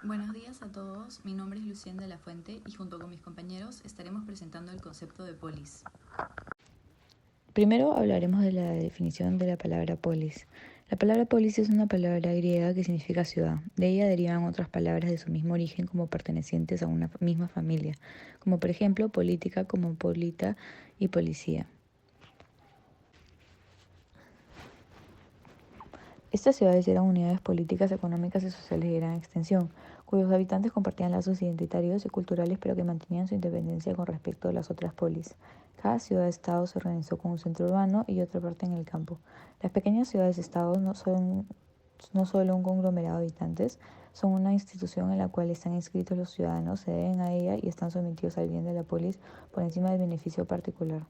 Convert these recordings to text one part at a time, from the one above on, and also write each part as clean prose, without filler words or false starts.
Buenos días a todos, mi nombre es Lucien de la Fuente y junto con mis compañeros estaremos presentando el concepto de polis. Primero hablaremos de la definición de la palabra polis. La palabra polis es una palabra griega que significa ciudad. De ella derivan otras palabras de su mismo origen como pertenecientes a una misma familia, como por ejemplo política, como polita y policía. Estas ciudades eran unidades políticas, económicas y sociales de gran extensión, cuyos habitantes compartían lazos identitarios y culturales, pero que mantenían su independencia con respecto a las otras polis. Cada ciudad-estado se organizó con un centro urbano y otra parte en el campo. Las pequeñas ciudades-estados no solo un conglomerado de habitantes, son una institución en la cual están inscritos los ciudadanos, se deben a ella y están sometidos al bien de la polis por encima del beneficio particular.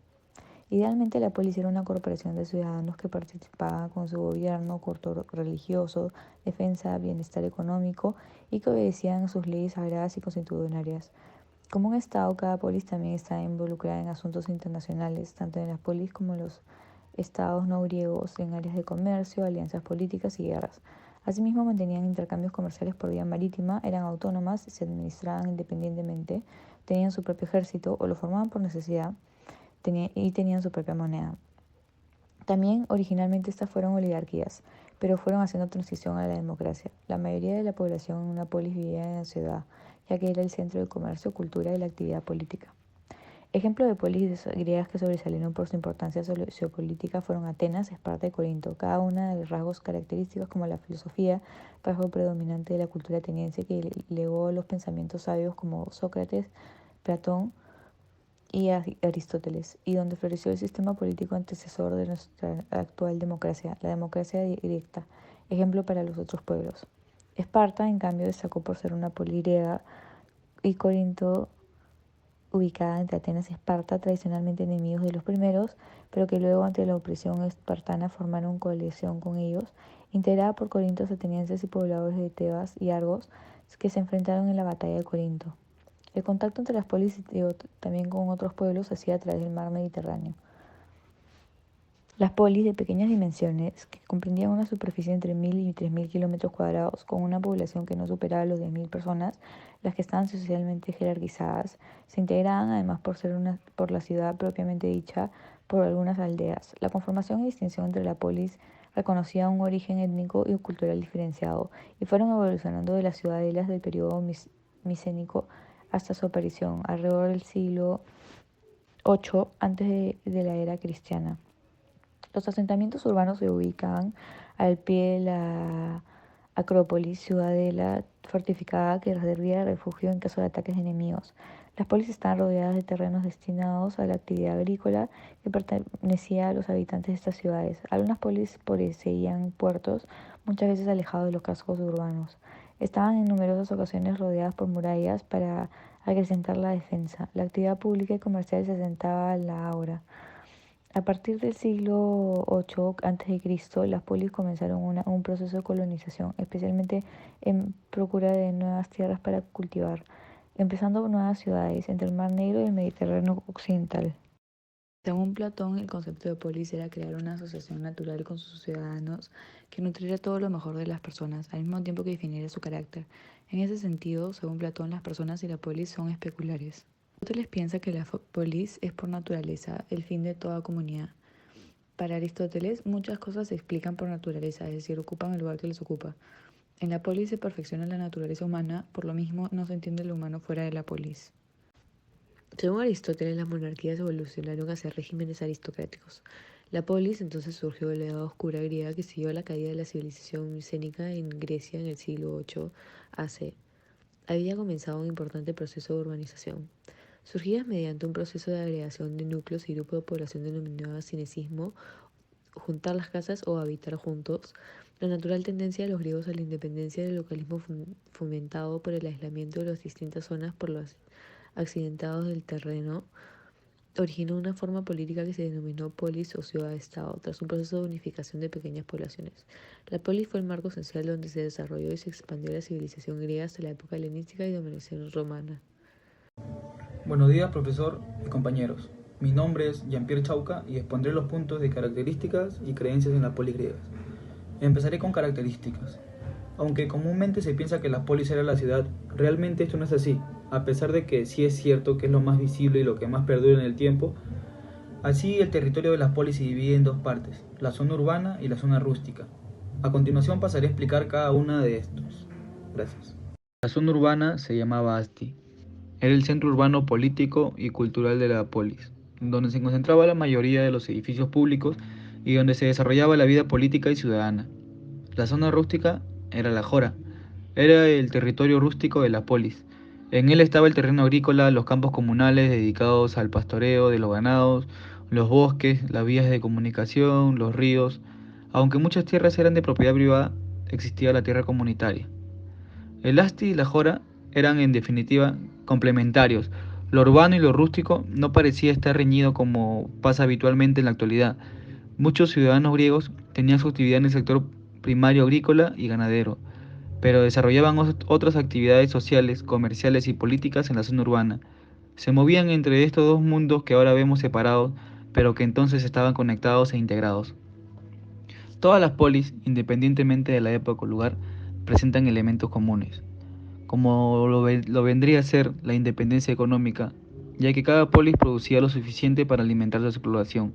Idealmente, la polis era una corporación de ciudadanos que participaba con su gobierno corto religioso, defensa, bienestar económico y que obedecían a sus leyes sagradas y constitucionarias. Como un Estado, cada polis también está involucrada en asuntos internacionales, tanto en la polis como en los estados no griegos, en áreas de comercio, alianzas políticas y guerras. Asimismo, mantenían intercambios comerciales por vía marítima, eran autónomas, se administraban independientemente, tenían su propio ejército o lo formaban por necesidad y tenían su propia moneda. También originalmente estas fueron oligarquías, pero fueron haciendo transición a la democracia. La mayoría de la población en una polis vivía en la ciudad, ya que era el centro del comercio, cultura y la actividad política. Ejemplos de polis griegas que sobresalieron por su importancia sociopolítica fueron Atenas, Esparta y Corinto, cada una de rasgos característicos como la filosofía, rasgo predominante de la cultura ateniense que legó los pensamientos sabios como Sócrates, Platón y Aristóteles, y donde floreció el sistema político antecesor de nuestra actual democracia, la democracia directa, ejemplo para los otros pueblos. Esparta, en cambio, destacó por ser una polis griega y Corinto, ubicada entre Atenas y Esparta, tradicionalmente enemigos de los primeros, pero que luego ante la opresión espartana formaron coalición con ellos, integrada por corintios, atenienses y pobladores de Tebas y Argos, que se enfrentaron en la batalla de Corinto. El contacto entre las polis y también con otros pueblos se hacía a través del mar Mediterráneo. Las polis de pequeñas dimensiones, que comprendían una superficie entre 1.000 y 3.000 kilómetros cuadrados, con una población que no superaba los 10.000 personas, las que estaban socialmente jerarquizadas, se integraban además por la ciudad propiamente dicha, por algunas aldeas. La conformación y distinción entre la polis reconocía un origen étnico y cultural diferenciado, y fueron evolucionando de las ciudadelas del periodo micénico hasta su aparición, alrededor del siglo VIII antes de la era cristiana. Los asentamientos urbanos se ubicaban al pie de la Acrópolis, ciudadela fortificada que servía de refugio en caso de ataques de enemigos. Las polis estaban rodeadas de terrenos destinados a la actividad agrícola que pertenecía a los habitantes de estas ciudades. Algunas polis poseían puertos, muchas veces alejados de los cascos urbanos. Estaban en numerosas ocasiones rodeadas por murallas para acrecentar la defensa. La actividad pública y comercial se asentaba a la hora. A partir del siglo VIII a.C., las polis comenzaron un proceso de colonización, especialmente en procura de nuevas tierras para cultivar, empezando nuevas ciudades entre el Mar Negro y el Mediterráneo occidental. Según Platón, el concepto de polis era crear una asociación natural con sus ciudadanos que nutriera todo lo mejor de las personas, al mismo tiempo que definiera su carácter. En ese sentido, según Platón, las personas y la polis son especulares. Aristóteles piensa que la polis es por naturaleza el fin de toda comunidad. Para Aristóteles, muchas cosas se explican por naturaleza, es decir, ocupan el lugar que les ocupa. En la polis se perfecciona la naturaleza humana, por lo mismo no se entiende lo humano fuera de la polis. Según Aristóteles, las monarquías evolucionaron hacia regímenes aristocráticos. La polis entonces surgió de la edad oscura griega que siguió la caída de la civilización micénica en Grecia en el siglo VIII a.C. Había comenzado un importante proceso de urbanización. Surgidas mediante un proceso de agregación de núcleos y grupos de población denominado cinecismo, juntar las casas o habitar juntos, la natural tendencia de los griegos a la independencia del localismo fomentado por el aislamiento de las distintas zonas por los accidentados del terreno, originó una forma política que se denominó polis o ciudad-estado, tras un proceso de unificación de pequeñas poblaciones. La polis fue el marco esencial donde se desarrolló y se expandió la civilización griega hasta la época helenística y dominación romana. Buenos días, profesor y compañeros. Mi nombre es Jean-Pierre Chauca y expondré los puntos de características y creencias en la polis griegas. Empezaré con características. Aunque comúnmente se piensa que la polis era la ciudad, realmente esto no es así. A pesar de que sí es cierto que es lo más visible y lo que más perdura en el tiempo, así el territorio de la polis se divide en dos partes, la zona urbana y la zona rústica. A continuación pasaré a explicar cada una de estos. Gracias. La zona urbana se llamaba Asti. Era el centro urbano político y cultural de la polis, donde se concentraba la mayoría de los edificios públicos y donde se desarrollaba la vida política y ciudadana. La zona rústica era la Jora, era el territorio rústico de la polis. En él estaba el terreno agrícola, los campos comunales dedicados al pastoreo de los ganados, los bosques, las vías de comunicación, los ríos. Aunque muchas tierras eran de propiedad privada, existía la tierra comunitaria. El Asti y la Jora eran en definitiva complementarios. Lo urbano y lo rústico no parecía estar reñido como pasa habitualmente en la actualidad. Muchos ciudadanos griegos tenían su actividad en el sector primario agrícola y ganadero, pero desarrollaban otras actividades sociales, comerciales y políticas en la zona urbana. Se movían entre estos dos mundos que ahora vemos separados, pero que entonces estaban conectados e integrados. Todas las polis, independientemente de la época o lugar, presentan elementos comunes, como lo vendría a ser la independencia económica, ya que cada polis producía lo suficiente para alimentar su población.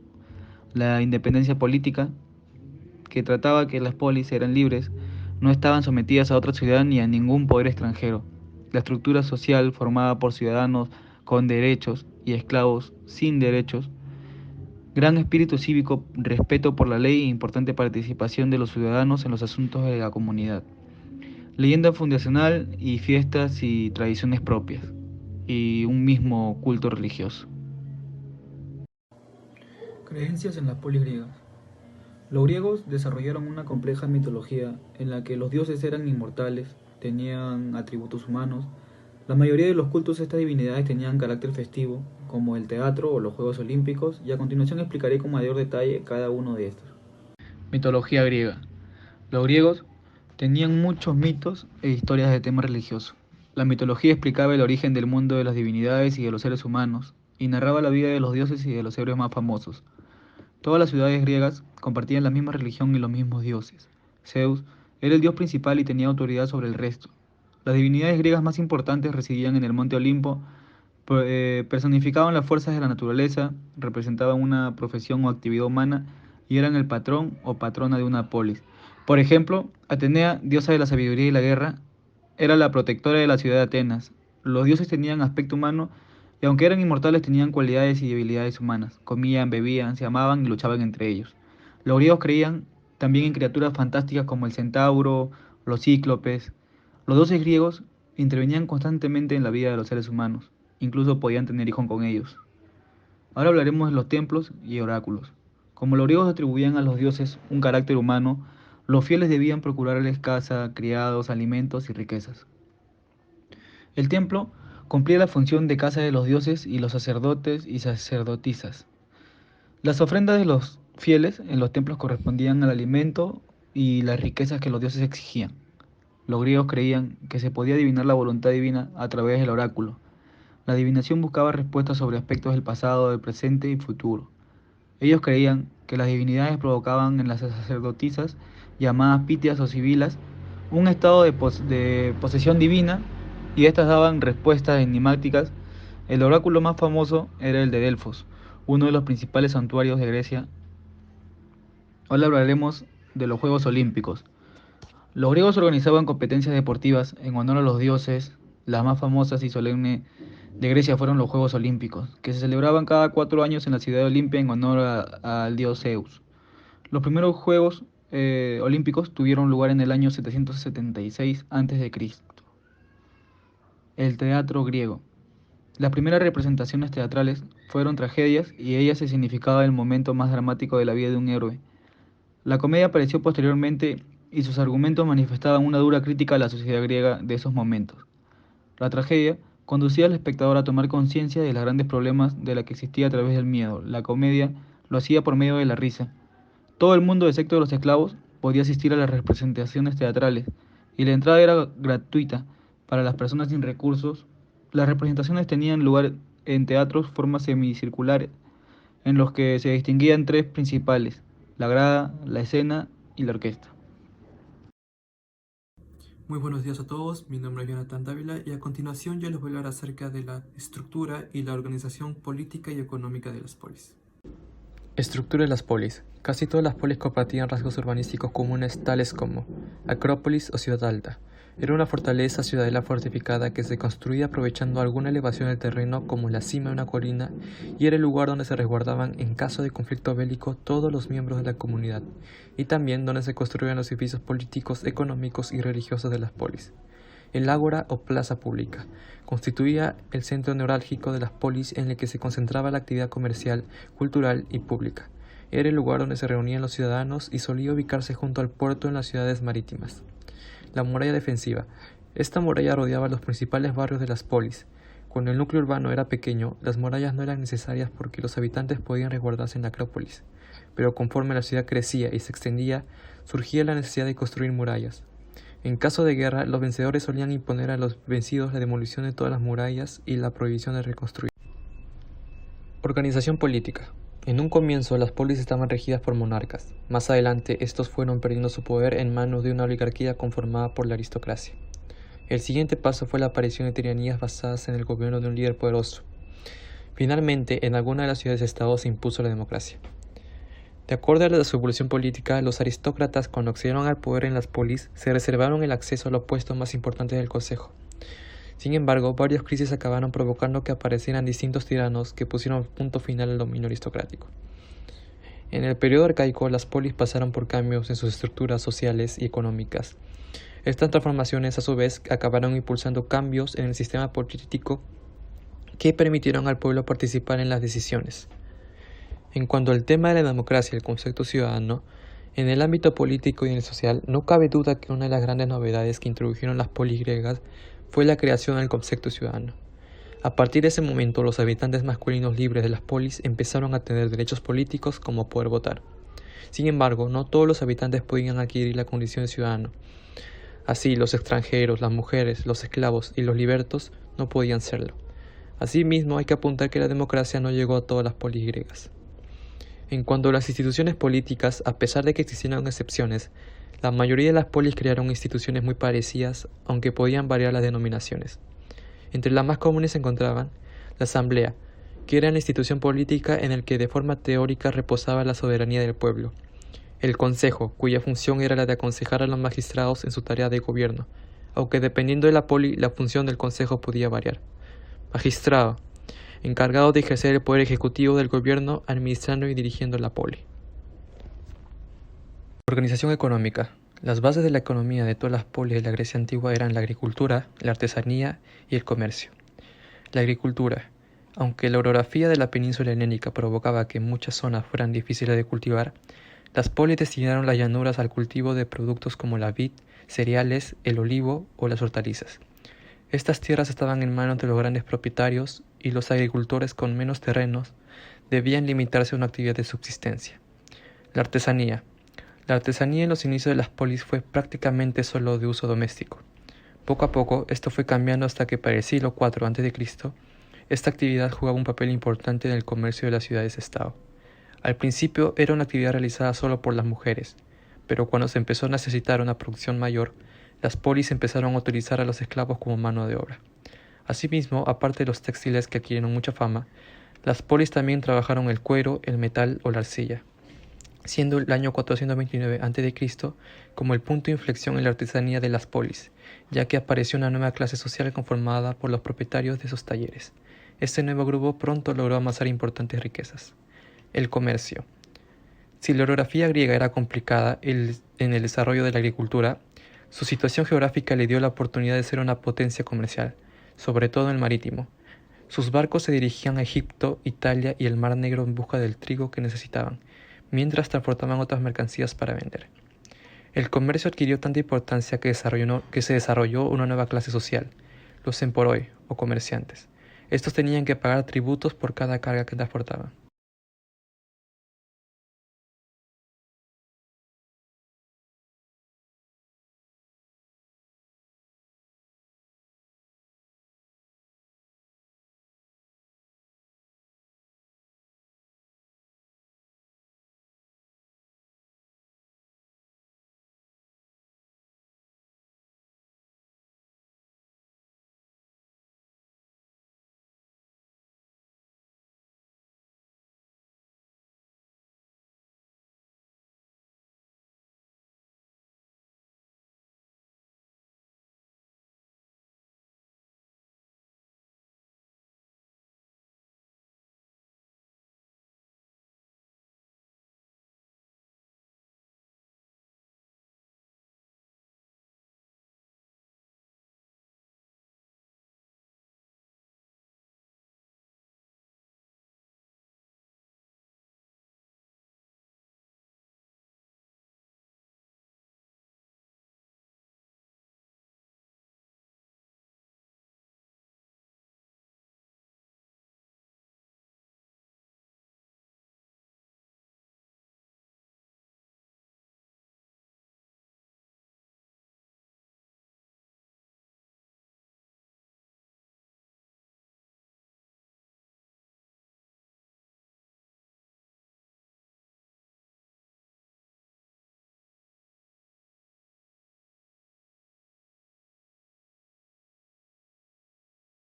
La independencia política, que trataba que las polis eran libres, no estaban sometidas a otra ciudad ni a ningún poder extranjero. La estructura social formada por ciudadanos con derechos y esclavos sin derechos, gran espíritu cívico, respeto por la ley e importante participación de los ciudadanos en los asuntos de la comunidad. Leyenda fundacional y fiestas y tradiciones propias, y un mismo culto religioso. Creencias en las polis griegas. Los griegos desarrollaron una compleja mitología en la que los dioses eran inmortales, tenían atributos humanos. La mayoría de los cultos a estas divinidades tenían carácter festivo, como el teatro o los Juegos Olímpicos, y a continuación explicaré con mayor detalle cada uno de estos. Mitología griega. Los griegos tenían muchos mitos e historias de tema religioso. La mitología explicaba el origen del mundo de las divinidades y de los seres humanos, y narraba la vida de los dioses y de los héroes más famosos. Todas las ciudades griegas compartían la misma religión y los mismos dioses. Zeus era el dios principal y tenía autoridad sobre el resto. Las divinidades griegas más importantes residían en el monte Olimpo, personificaban las fuerzas de la naturaleza, representaban una profesión o actividad humana y eran el patrón o patrona de una polis. Por ejemplo, Atenea, diosa de la sabiduría y la guerra, era la protectora de la ciudad de Atenas. Los dioses tenían aspecto humano y aunque eran inmortales tenían cualidades y debilidades humanas. Comían, bebían, se amaban y luchaban entre ellos. Los griegos creían también en criaturas fantásticas como el centauro, los cíclopes. Los dioses griegos intervenían constantemente en la vida de los seres humanos. Incluso podían tener hijos con ellos. Ahora hablaremos de los templos y oráculos. Como los griegos atribuían a los dioses un carácter humano, los fieles debían procurarles casa, criados, alimentos y riquezas. El templo cumplía la función de casa de los dioses y los sacerdotes y sacerdotisas. Las ofrendas de los fieles en los templos correspondían al alimento y las riquezas que los dioses exigían. Los griegos creían que se podía adivinar la voluntad divina a través del oráculo. La adivinación buscaba respuestas sobre aspectos del pasado, del presente y futuro. Ellos creían que las divinidades provocaban en las sacerdotisas, llamadas pitias o sibilas, un estado de posesión divina y éstas daban respuestas enigmáticas. El oráculo más famoso era el de Delfos, uno de los principales santuarios de Grecia. Ahora hablaremos de los Juegos Olímpicos. Los griegos organizaban competencias deportivas en honor a los dioses. Las más famosas y solemnes de Grecia fueron los Juegos Olímpicos, que se celebraban cada 4 años en la ciudad de Olimpia en honor al dios Zeus. Los primeros Juegos Olímpicos tuvieron lugar en el año 776 a.C. El teatro griego. Las primeras representaciones teatrales fueron tragedias y ellas se significaba el momento más dramático de la vida de un héroe. La comedia apareció posteriormente y sus argumentos manifestaban una dura crítica a la sociedad griega de esos momentos. La tragedia conducía al espectador a tomar conciencia de los grandes problemas de la que existía a través del miedo. La comedia lo hacía por medio de la risa. Todo el mundo, excepto los esclavos, podía asistir a las representaciones teatrales y la entrada era gratuita para las personas sin recursos. Las representaciones tenían lugar en teatros formas semicirculares, en los que se distinguían tres principales: la grada, la escena y la orquesta. Muy buenos días a todos, mi nombre es Jonathan Dávila y a continuación yo les voy a hablar acerca de la estructura y la organización política y económica de las polis. Estructura de las polis. Casi todas las polis compartían rasgos urbanísticos comunes tales como Acrópolis o Ciudad Alta. Era una fortaleza ciudadela fortificada que se construía aprovechando alguna elevación del terreno como la cima de una colina y era el lugar donde se resguardaban en caso de conflicto bélico todos los miembros de la comunidad y también donde se construían los edificios políticos, económicos y religiosos de las polis. El ágora o plaza pública constituía el centro neurálgico de las polis en el que se concentraba la actividad comercial, cultural y pública. Era el lugar donde se reunían los ciudadanos y solía ubicarse junto al puerto en las ciudades marítimas. La muralla defensiva. Esta muralla rodeaba los principales barrios de las polis. Cuando el núcleo urbano era pequeño, las murallas no eran necesarias porque los habitantes podían resguardarse en la Acrópolis. Pero conforme la ciudad crecía y se extendía, surgía la necesidad de construir murallas. En caso de guerra, los vencedores solían imponer a los vencidos la demolición de todas las murallas y la prohibición de reconstruir. Organización política. En un comienzo, las polis estaban regidas por monarcas. Más adelante, estos fueron perdiendo su poder en manos de una oligarquía conformada por la aristocracia. El siguiente paso fue la aparición de tiranías basadas en el gobierno de un líder poderoso. Finalmente, en alguna de las ciudades-estado se impuso la democracia. De acuerdo a la su evolución política, los aristócratas, cuando accedieron al poder en las polis, se reservaron el acceso a los puestos más importantes del consejo. Sin embargo, varias crisis acabaron provocando que aparecieran distintos tiranos que pusieron punto final al dominio aristocrático. En el periodo arcaico, las polis pasaron por cambios en sus estructuras sociales y económicas. Estas transformaciones, a su vez, acabaron impulsando cambios en el sistema político que permitieron al pueblo participar en las decisiones. En cuanto al tema de la democracia y el concepto ciudadano, en el ámbito político y en el social, no cabe duda que una de las grandes novedades que introdujeron las polis griegas fue la creación del concepto ciudadano. A partir de ese momento, los habitantes masculinos libres de las polis empezaron a tener derechos políticos como poder votar. Sin embargo, no todos los habitantes podían adquirir la condición de ciudadano. Así, los extranjeros, las mujeres, los esclavos y los libertos no podían serlo. Asimismo, hay que apuntar que la democracia no llegó a todas las polis griegas. En cuanto a las instituciones políticas, a pesar de que existieran excepciones, la mayoría de las polis crearon instituciones muy parecidas, aunque podían variar las denominaciones. Entre las más comunes se encontraban la asamblea, que era la institución política en la que de forma teórica reposaba la soberanía del pueblo. El consejo, cuya función era la de aconsejar a los magistrados en su tarea de gobierno, aunque dependiendo de la poli, la función del consejo podía variar. Magistrado, encargado de ejercer el poder ejecutivo del gobierno, administrando y dirigiendo la poli. Organización económica. Las bases de la economía de todas las polis de la Grecia antigua eran la agricultura, la artesanía y el comercio. La agricultura. Aunque la orografía de la península helénica provocaba que muchas zonas fueran difíciles de cultivar, las polis destinaron las llanuras al cultivo de productos como la vid, cereales, el olivo o las hortalizas. Estas tierras estaban en manos de los grandes propietarios y los agricultores con menos terrenos debían limitarse a una actividad de subsistencia. La artesanía. La artesanía en los inicios de las polis fue prácticamente solo de uso doméstico. Poco a poco esto fue cambiando hasta que para el siglo IV a.C. esta actividad jugaba un papel importante en el comercio de las ciudades-estado. Al principio era una actividad realizada solo por las mujeres, pero cuando se empezó a necesitar una producción mayor, las polis empezaron a utilizar a los esclavos como mano de obra. Asimismo, aparte de los textiles que adquirieron mucha fama, las polis también trabajaron el cuero, el metal o la arcilla, siendo el año 429 a.C. como el punto de inflexión en la artesanía de las polis, ya que apareció una nueva clase social conformada por los propietarios de esos talleres. Este nuevo grupo pronto logró amasar importantes riquezas. El comercio. Si la orografía griega era complicada en el desarrollo de la agricultura, su situación geográfica le dio la oportunidad de ser una potencia comercial, sobre todo en el marítimo. Sus barcos se dirigían a Egipto, Italia y el Mar Negro en busca del trigo que necesitaban, mientras transportaban otras mercancías para vender. El comercio adquirió tanta importancia que se desarrolló una nueva clase social, los emporoi, o comerciantes. Estos tenían que pagar tributos por cada carga que transportaban.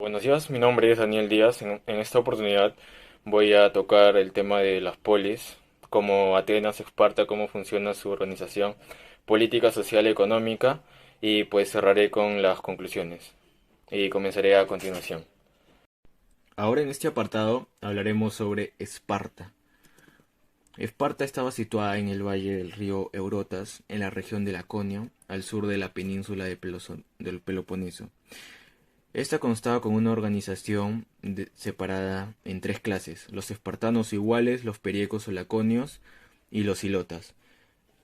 Buenos días, mi nombre es Daniel Díaz. En esta oportunidad voy a tocar el tema de las polis, cómo Atenas, Esparta, cómo funciona su organización política, social y económica, y pues cerraré con las conclusiones y comenzaré a continuación. Ahora en este apartado hablaremos sobre Esparta. Esparta estaba situada en el valle del río Eurotas, en la región de Laconia, al sur de la península del Peloponeso. Esta constaba con una organización separada en tres clases: los espartanos iguales, los periecos o laconios y los ilotas.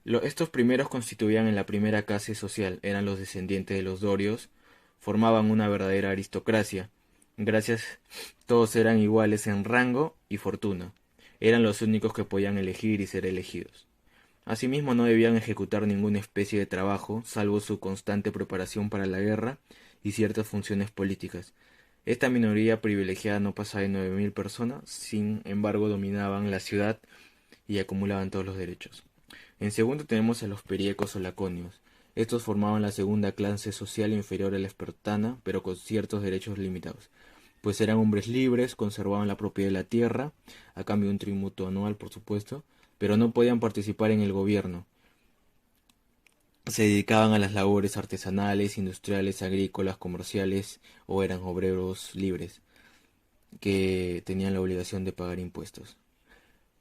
Estos primeros constituían en la primera clase social, eran los descendientes de los dorios, formaban una verdadera aristocracia. Gracias, todos eran iguales en rango y fortuna. Eran los únicos que podían elegir y ser elegidos. Asimismo, no debían ejecutar ninguna especie de trabajo, salvo su constante preparación para la guerra y ciertas funciones políticas. Esta minoría privilegiada no pasaba de 9.000 personas, sin embargo dominaban la ciudad y acumulaban todos los derechos. En segundo tenemos a los periecos o laconios. Estos formaban la segunda clase social inferior a la espartana, pero con ciertos derechos limitados, pues eran hombres libres, conservaban la propiedad de la tierra, a cambio de un tributo anual, por supuesto, pero no podían participar en el gobierno. Se dedicaban a las labores artesanales, industriales, agrícolas, comerciales, o eran obreros libres que tenían la obligación de pagar impuestos.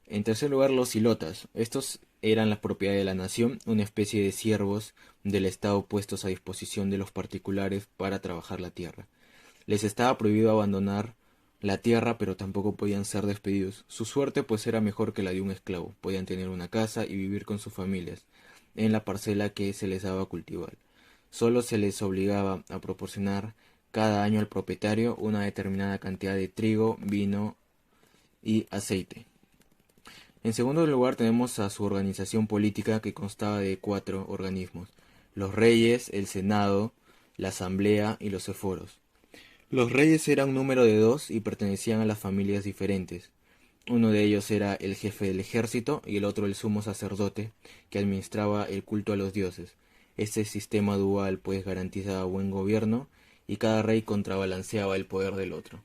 En tercer lugar, los ilotas. Estos eran la propiedad de la nación, una especie de siervos del Estado puestos a disposición de los particulares para trabajar la tierra. Les estaba prohibido abandonar la tierra, pero tampoco podían ser despedidos. Su suerte pues era mejor que la de un esclavo. Podían tener una casa y vivir con sus familias en la parcela que se les daba a cultivar. Solo se les obligaba a proporcionar cada año al propietario una determinada cantidad de trigo, vino y aceite. En segundo lugar tenemos a su organización política, que constaba de 4 organismos: los reyes, el senado, la asamblea y los eforos. Los reyes eran un número de 2 y pertenecían a las familias diferentes. Uno de ellos era el jefe del ejército y el otro el sumo sacerdote, que administraba el culto a los dioses. Este sistema dual pues garantizaba buen gobierno y cada rey contrabalanceaba el poder del otro.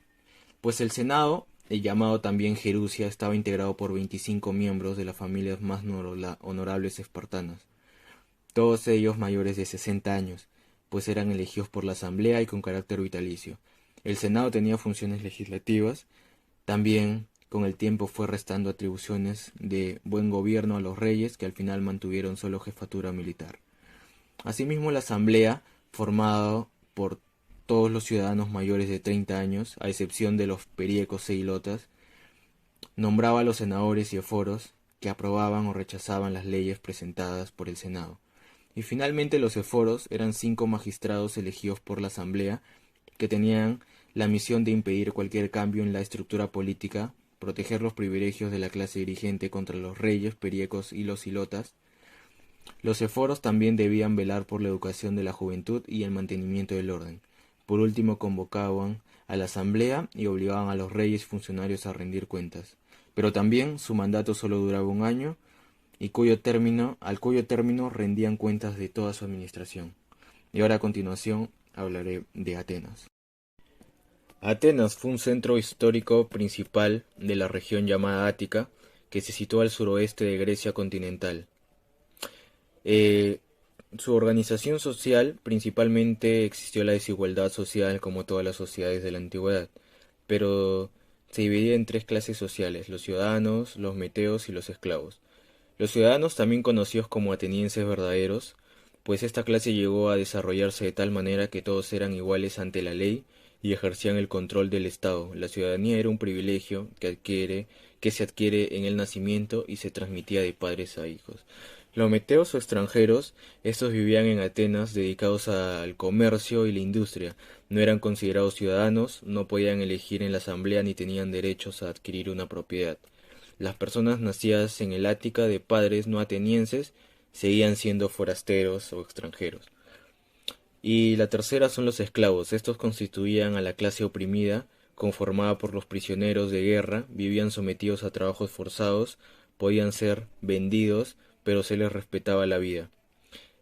Pues el senado, llamado también Jerusia, estaba integrado por 25 miembros de las familias más honorables espartanas, todos ellos mayores de 60 años, pues eran elegidos por la asamblea y con carácter vitalicio. El senado tenía funciones legislativas. También con el tiempo fue restando atribuciones de buen gobierno a los reyes, que al final mantuvieron solo jefatura militar. Asimismo, la asamblea, formada por todos los ciudadanos mayores de 30 años, a excepción de los periecos e ilotas, nombraba a los senadores y eforos, que aprobaban o rechazaban las leyes presentadas por el Senado. Y finalmente los eforos eran 5 magistrados elegidos por la asamblea, que tenían la misión de impedir cualquier cambio en la estructura política, proteger los privilegios de la clase dirigente contra los reyes, periecos y los ilotas. Los eforos también debían velar por la educación de la juventud y el mantenimiento del orden. Por último, convocaban a la asamblea y obligaban a los reyes y funcionarios a rendir cuentas. Pero también su mandato solo duraba 1 año, y al cuyo término rendían cuentas de toda su administración. Y ahora a continuación hablaré de Atenas. Atenas fue un centro histórico principal de la región llamada Ática, que se sitúa al suroeste de Grecia continental. Su organización social, principalmente existió la desigualdad social como todas las sociedades de la antigüedad, pero se dividía en 3 clases sociales: los ciudadanos, los meteos y los esclavos. Los ciudadanos, también conocidos como atenienses verdaderos, pues esta clase llegó a desarrollarse de tal manera que todos eran iguales ante la ley y ejercían el control del Estado. La ciudadanía era un privilegio que se adquiere en el nacimiento y se transmitía de padres a hijos. Los meteos o extranjeros, estos vivían en Atenas dedicados al comercio y la industria. No eran considerados ciudadanos, no podían elegir en la asamblea ni tenían derechos a adquirir una propiedad. Las personas nacidas en el Ática de padres no atenienses seguían siendo forasteros o extranjeros. Y la tercera son los esclavos. Estos constituían a la clase oprimida, conformada por los prisioneros de guerra, vivían sometidos a trabajos forzados, podían ser vendidos, pero se les respetaba la vida.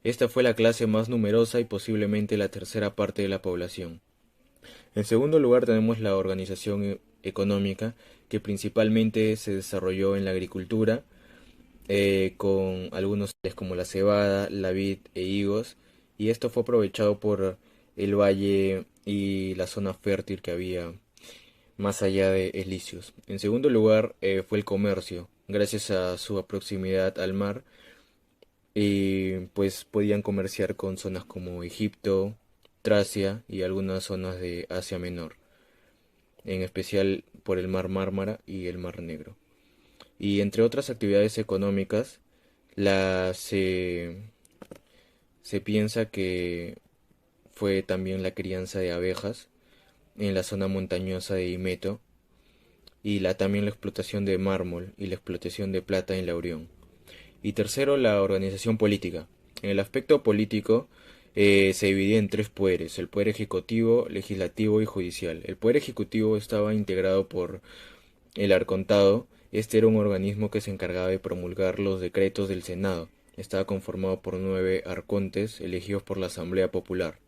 Esta fue la clase más numerosa y posiblemente la tercera parte de la población. En segundo lugar tenemos la organización económica, que principalmente se desarrolló en la agricultura, con algunos tales como la cebada, la vid e higos, y esto fue aprovechado por el valle y la zona fértil que había más allá de Elíseos. En segundo lugar fue el comercio, gracias a su proximidad al mar, y pues podían comerciar con zonas como Egipto, Tracia y algunas zonas de Asia Menor, en especial por el mar Mármara y el mar Negro. Y entre otras actividades económicas, la se piensa que fue también la crianza de abejas en la zona montañosa de Imeto, y también la explotación de mármol y la explotación de plata en la Orión. Y tercero, la organización política. En el aspecto político se dividía en tres poderes: el poder ejecutivo, legislativo y judicial. El poder ejecutivo estaba integrado por el arcontado. Este era un organismo que se encargaba de promulgar los decretos del Senado. Estaba conformado por 9 arcontes elegidos por la Asamblea Popular,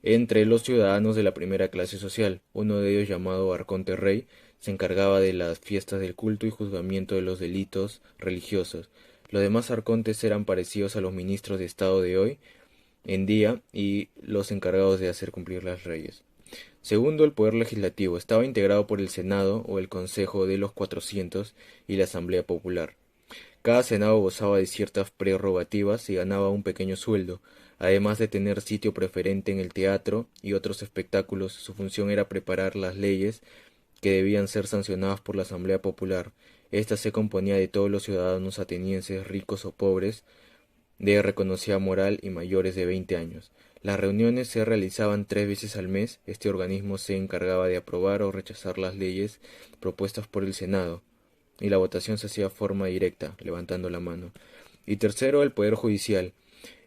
entre los ciudadanos de la primera clase social. Uno de ellos, llamado Arconte Rey, se encargaba de las fiestas del culto y juzgamiento de los delitos religiosos. Los demás arcontes eran parecidos a los ministros de Estado de hoy en día y los encargados de hacer cumplir las leyes. Segundo, el poder legislativo. Estaba integrado por el Senado o el Consejo de los 400 y la Asamblea Popular. Cada senado gozaba de ciertas prerrogativas y ganaba un pequeño sueldo. Además de tener sitio preferente en el teatro y otros espectáculos, su función era preparar las leyes que debían ser sancionadas por la Asamblea Popular. Esta se componía de todos los ciudadanos atenienses, ricos o pobres, de reconocida moral y mayores de 20 años. Las reuniones se realizaban 3 veces al mes. Este organismo se encargaba de aprobar o rechazar las leyes propuestas por el Senado, y la votación se hacía de forma directa, levantando la mano. Y tercero, el Poder Judicial.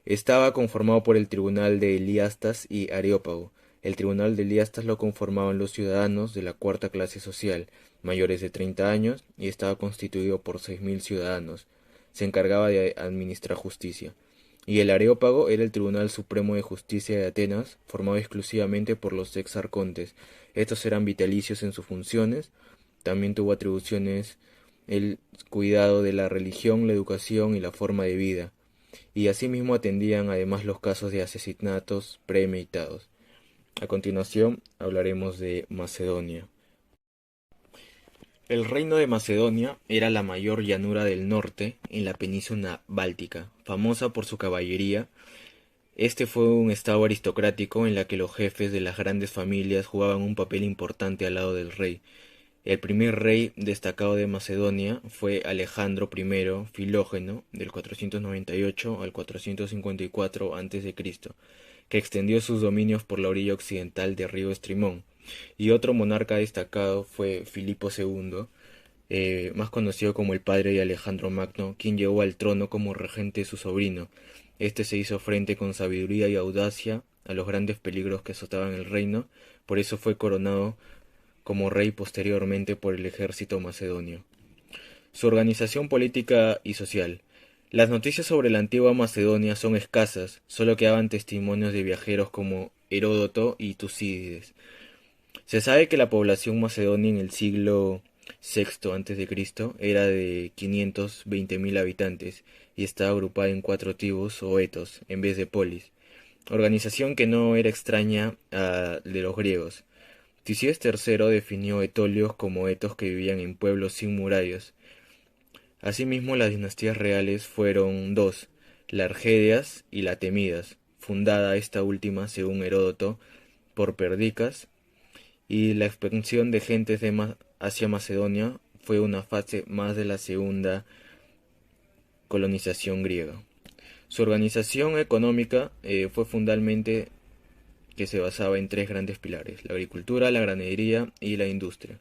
Estaba conformado por el Tribunal de Eliastas y Areópago. El Tribunal de Eliastas lo conformaban los ciudadanos de la cuarta clase social, mayores de 30 años, y estaba constituido por 6.000 ciudadanos. Se encargaba de administrar justicia. Y el Areópago era el Tribunal Supremo de Justicia de Atenas, formado exclusivamente por los exarcontes. Estos eran vitalicios en sus funciones. También tuvo atribuciones el cuidado de la religión, la educación y la forma de vida, y asimismo atendían además los casos de asesinatos premeditados. A continuación hablaremos de Macedonia. El reino de Macedonia era la mayor llanura del norte en la península báltica, famosa por su caballería. Este fue un estado aristocrático en la que los jefes de las grandes familias jugaban un papel importante al lado del rey. El primer rey destacado de Macedonia fue Alejandro I Filógeno, del 498 al 454 a.C., que extendió sus dominios por la orilla occidental del río Estrimón. Y otro monarca destacado fue Filipo II, más conocido como el padre de Alejandro Magno, quien llegó al trono como regente de su sobrino. Este se hizo frente con sabiduría y audacia a los grandes peligros que azotaban el reino. Por eso fue coronado como rey posteriormente por el ejército macedonio. Su organización política y social. Las noticias sobre la antigua Macedonia son escasas, solo quedaban testimonios de viajeros como Heródoto y Tucídides. Se sabe que la población macedonia en el siglo VI a.C. era de 520.000 habitantes y estaba agrupada en 4 tribus o etos en vez de polis, organización que no era extraña a de los griegos. Tisías III definió etolios como etos que vivían en pueblos sin murallas. Asimismo, las dinastías reales fueron 2, la Argedias y la Temidas, fundada esta última, según Heródoto, por Perdicas, y la expansión de gentes hacia Macedonia fue una fase más de la segunda colonización griega. Su organización económica fue fundamentalmente que se basaba en 3 grandes pilares: la agricultura, la ganadería y la industria.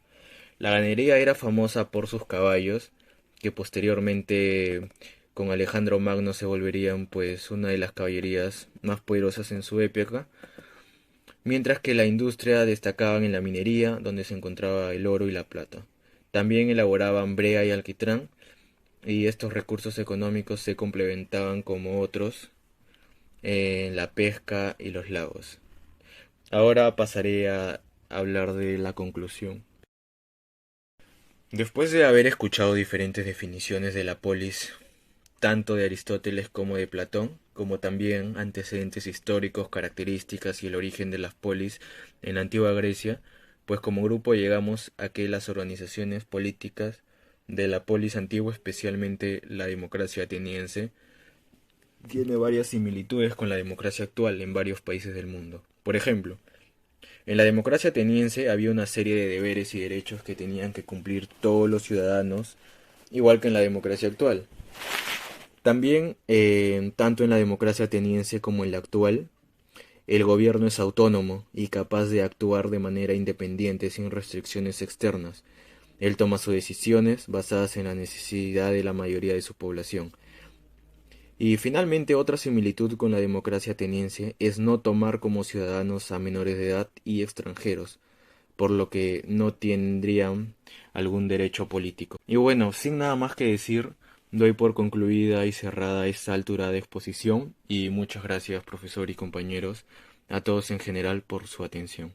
La ganadería era famosa por sus caballos, que posteriormente con Alejandro Magno se volverían pues una de las caballerías más poderosas en su época, mientras que la industria destacaban en la minería, donde se encontraba el oro y la plata. También elaboraban brea y alquitrán, y estos recursos económicos se complementaban como otros en la pesca y los lagos. Ahora pasaré a hablar de la conclusión. Después de haber escuchado diferentes definiciones de la polis, tanto de Aristóteles como de Platón, como también antecedentes históricos, características y el origen de las polis en la antigua Grecia, pues como grupo llegamos a que las organizaciones políticas de la polis antigua, especialmente la democracia ateniense, tiene varias similitudes con la democracia actual en varios países del mundo. Por ejemplo, en la democracia ateniense había una serie de deberes y derechos que tenían que cumplir todos los ciudadanos, igual que en la democracia actual. También, tanto en la democracia ateniense como en la actual, el gobierno es autónomo y capaz de actuar de manera independiente sin restricciones externas. Él toma sus decisiones basadas en la necesidad de la mayoría de su población. Y finalmente, otra similitud con la democracia ateniense es no tomar como ciudadanos a menores de edad y extranjeros, por lo que no tendrían algún derecho político. Y bueno, sin nada más que decir, doy por concluida y cerrada esta altura de exposición y muchas gracias, profesor y compañeros, a todos en general por su atención.